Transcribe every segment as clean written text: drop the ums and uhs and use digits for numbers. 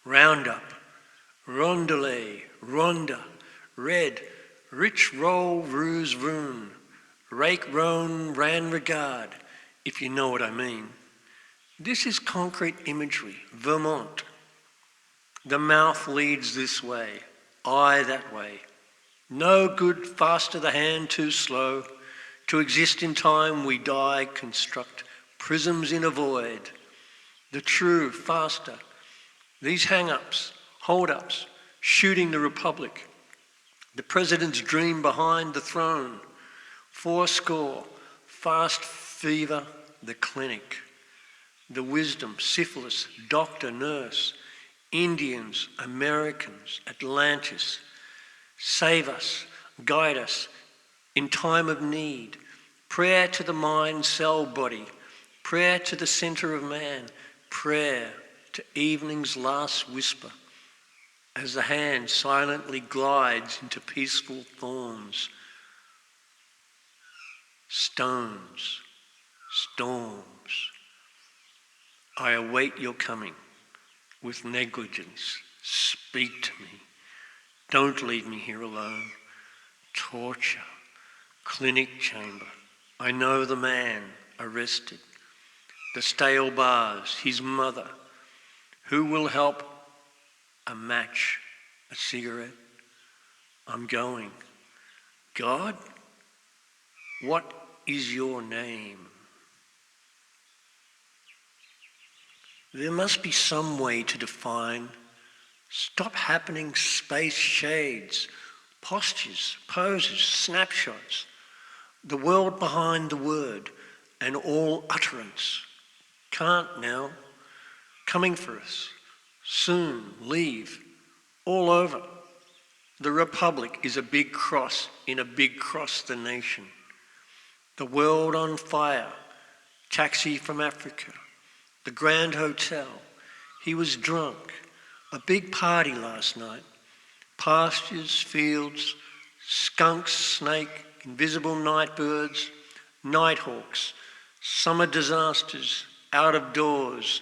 Roundup, rondelay, ronda, red, rich roll ruse roon, rake roan ran regard, if you know what I mean. This is concrete imagery, Vermont. The mouth leads this way, eye that way. No good, faster the hand, too slow. To exist in time we die, construct prisms in a void. The true, faster. These hang-ups, hold-ups, shooting the republic. The president's dream behind the throne. Fourscore, fast fever, the clinic. The wisdom, syphilis, doctor, nurse. Indians, Americans, Atlantis. Save us, guide us in time of need. Prayer to the mind, cell, body. Prayer to the center of man. Prayer to evening's last whisper as the hand silently glides into peaceful thorns. Stones, storms. I await your coming with negligence. Speak to me. Don't leave me here alone. Torture, clinic chamber. I know the man arrested. The stale bars, his mother. Who will help? A match, a cigarette. I'm going. God, what is your name? There must be some way to define. Stop happening space shades, postures, poses, snapshots. The world behind the word and all utterance. Can't now. Coming for us. Soon. Leave. All over. The Republic is a big cross in a big cross the nation. The world on fire. Taxi from Africa. The Grand Hotel. He was drunk. A big party last night. Pastures, fields, skunks, snake, invisible night birds, nighthawks, summer disasters, out of doors.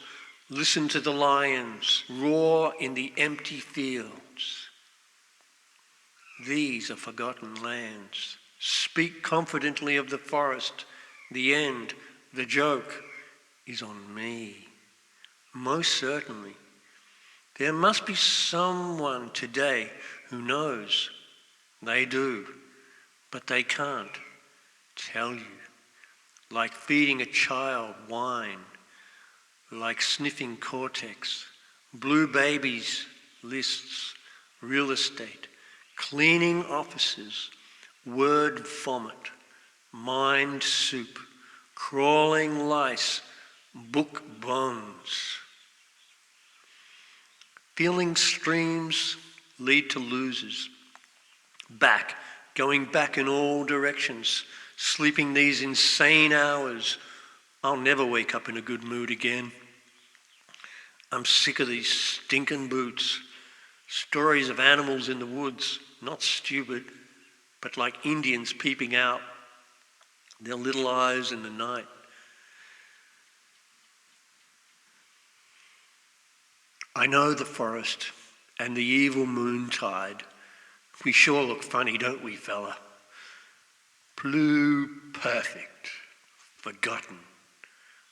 Listen to the lions roar in the empty fields. These are forgotten lands. Speak confidently of the forest. The end, the joke, is on me. Most certainly. There must be someone today who knows. They do, but they can't tell you. Like feeding a child wine, like sniffing cortex, blue babies, lists, real estate, cleaning offices, word vomit, mind soup, crawling lice, book bones. Feeling streams lead to losers. Back, going back in all directions, sleeping these insane hours. I'll never wake up in a good mood again. I'm sick of these stinking boots. Stories of animals in the woods, not stupid, but like Indians peeping out, their little eyes in the night. I know the forest and the evil moontide. We sure look funny, don't we, fella? Blue, perfect, forgotten.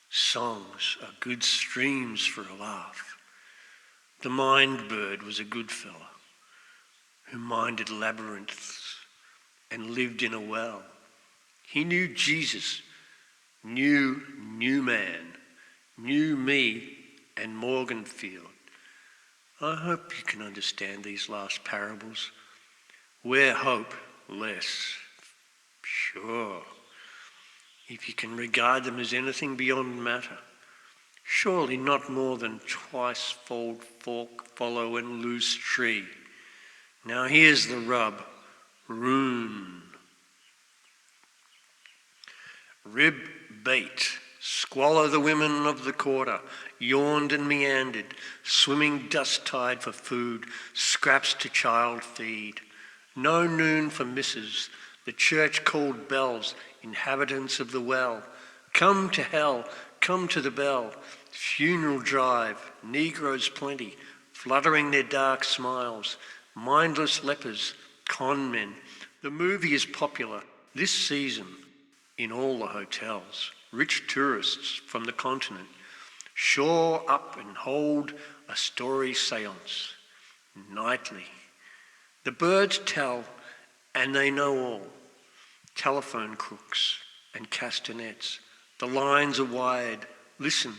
Songs are good streams for a laugh. The mind bird was a good fella who minded labyrinths and lived in a well. He knew Jesus, knew new man, knew me and Morganfield. I hope you can understand these last parables. Where hope, less. Sure. If you can regard them as anything beyond matter, surely not more than twice-fold fork, follow and loose tree. Now here's the rub. Rune. Rib bait. Squalor the women of the quarter, yawned and meandered, swimming dust-tide for food, scraps to child feed. No noon for misses, the church called bells, inhabitants of the well. Come to hell, come to the bell, funeral drive, negroes plenty, fluttering their dark smiles, mindless lepers, con men. The movie is popular this season in all the hotels. Rich tourists from the continent shore up and hold a story seance nightly. The birds tell, and they know all. Telephone crooks and castanets. The lines are wide. Listen,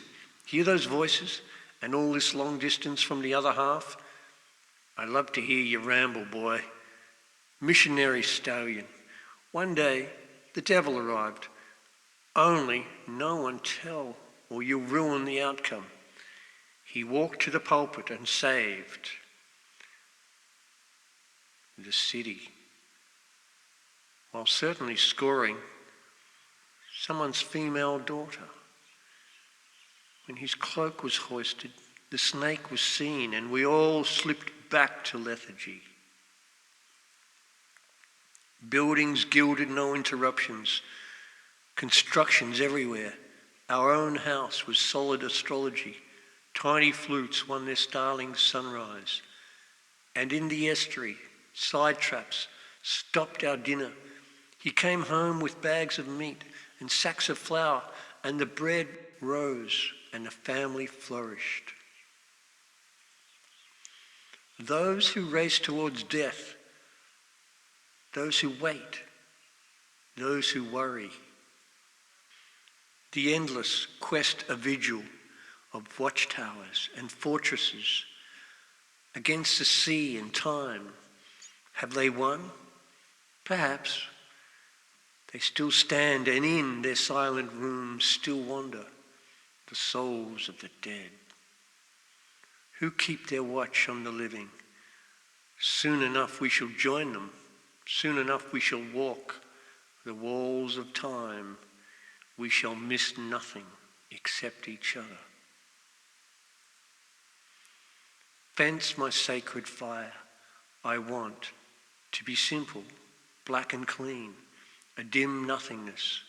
hear those voices and all this long distance from the other half? I love to hear you ramble, boy. Missionary stallion. One day, the devil arrived. Only no one tell, or you'll ruin the outcome. He walked to the pulpit and saved the city, while certainly scoring someone's female daughter. When his cloak was hoisted, the snake was seen, and we all slipped back to lethargy. Buildings gilded, no interruptions. Constructions everywhere. Our own house was solid astrology. Tiny flutes won their starling sunrise. And in the estuary, side traps stopped our dinner. He came home with bags of meat and sacks of flour, and the bread rose and the family flourished. Those who race towards death, those who wait, those who worry. The endless quest of vigil of watchtowers and fortresses against the sea and time. Have they won? Perhaps. They still stand, and in their silent rooms still wander the souls of the dead, who keep their watch on the living. Soon enough we shall join them. Soon enough we shall walk the walls of time. We shall miss nothing except each other. Fence my sacred fire. I want to be simple, black and clean, a dim nothingness.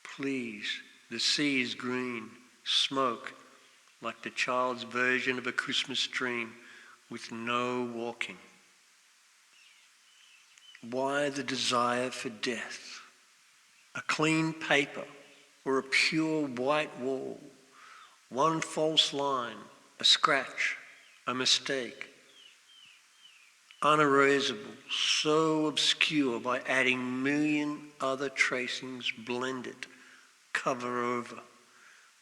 Please, the sea is green, smoke like the child's version of a Christmas dream with no walking. Why the desire for death? A clean paper or a pure white wall, one false line, a scratch, a mistake, unerasable, so obscure by adding million other tracings blended, cover over.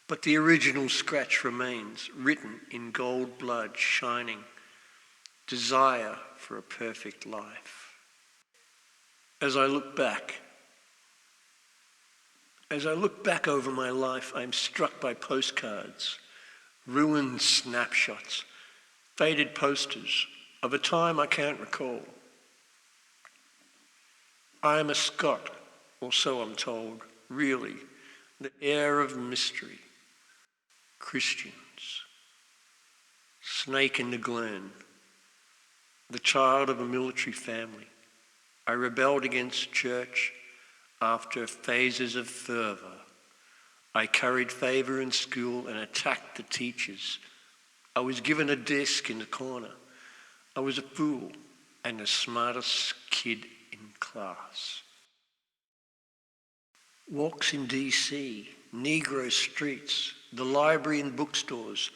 But the original scratch remains, written in gold blood shining, desire for a perfect life. As I look back over my life, I'm struck by postcards, ruined snapshots, faded posters of a time I can't recall. I am a Scot, or so I'm told, really, the air of mystery. Christians, snake in the glen, the child of a military family. I rebelled against church after phases of fervour. I carried favour in school and attacked the teachers. I was given a desk in the corner. I was a fool and the smartest kid in class. Walks in DC, Negro streets, the library and bookstores,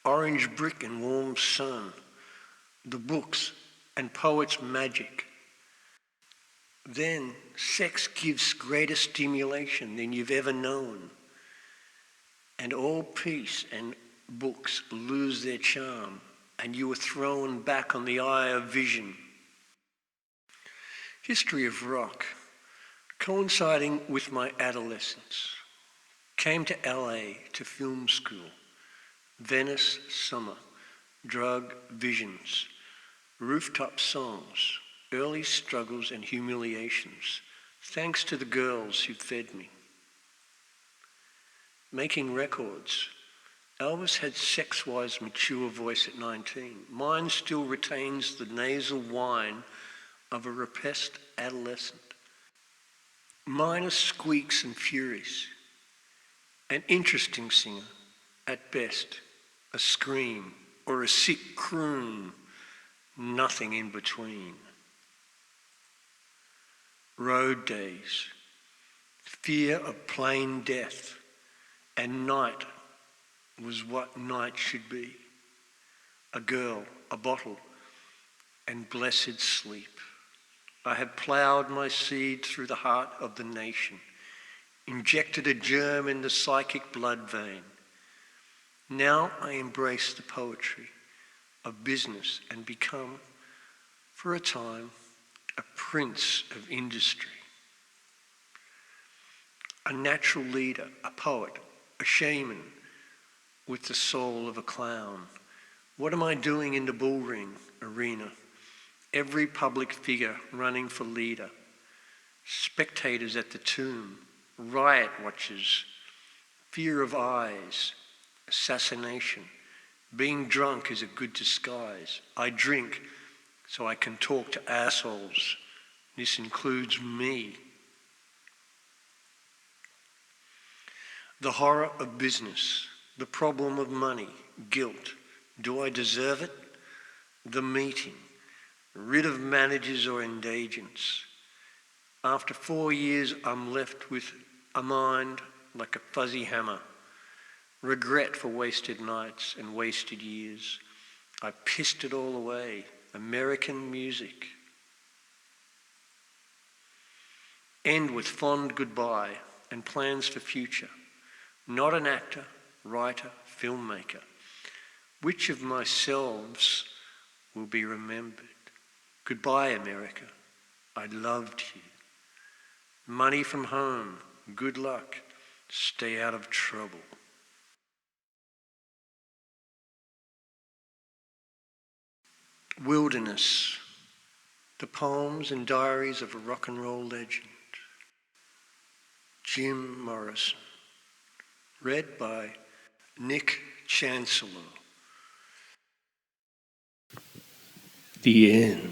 orange brick and warm sun, the books and poets' magic. Then sex gives greater stimulation than you've ever known, and all peace and books lose their charm, and you are thrown back on the eye of vision. History of rock, coinciding with my adolescence. Came to LA to film school. Venice summer, drug visions, rooftop songs, early struggles and humiliations, thanks to the girls who fed me. Making records. Elvis had sex-wise mature voice at 19. Mine still retains the nasal whine of a repressed adolescent. Minor squeaks and furies. An interesting singer, at best, a scream or a sick croon, nothing in between. Road days, fear of plain death, and night was what night should be. A girl, a bottle, and blessed sleep. I have ploughed my seed through the heart of the nation, injected a germ in the psychic blood vein. Now I embrace the poetry of business and become, for a time, a prince of industry. A natural leader, a poet, a shaman with the soul of a clown. What am I doing in the bullring arena? Every public figure running for leader. Spectators at the tomb, riot watchers, fear of eyes, assassination. Being drunk is a good disguise. I drink so I can talk to assholes. This includes me. The horror of business, the problem of money, guilt. Do I deserve it? The meeting, rid of managers or agents. After 4 years, I'm left with a mind like a fuzzy hammer. Regret for wasted nights and wasted years. I pissed it all away. American music. End with fond goodbye and plans for future. Not an actor, writer, filmmaker. Which of myselves will be remembered? Goodbye, America. I loved you. Money from home. Good luck. Stay out of trouble. Wilderness. The poems and diaries of a rock and roll legend. Jim Morrison. Read by Nic Chancellor. The end.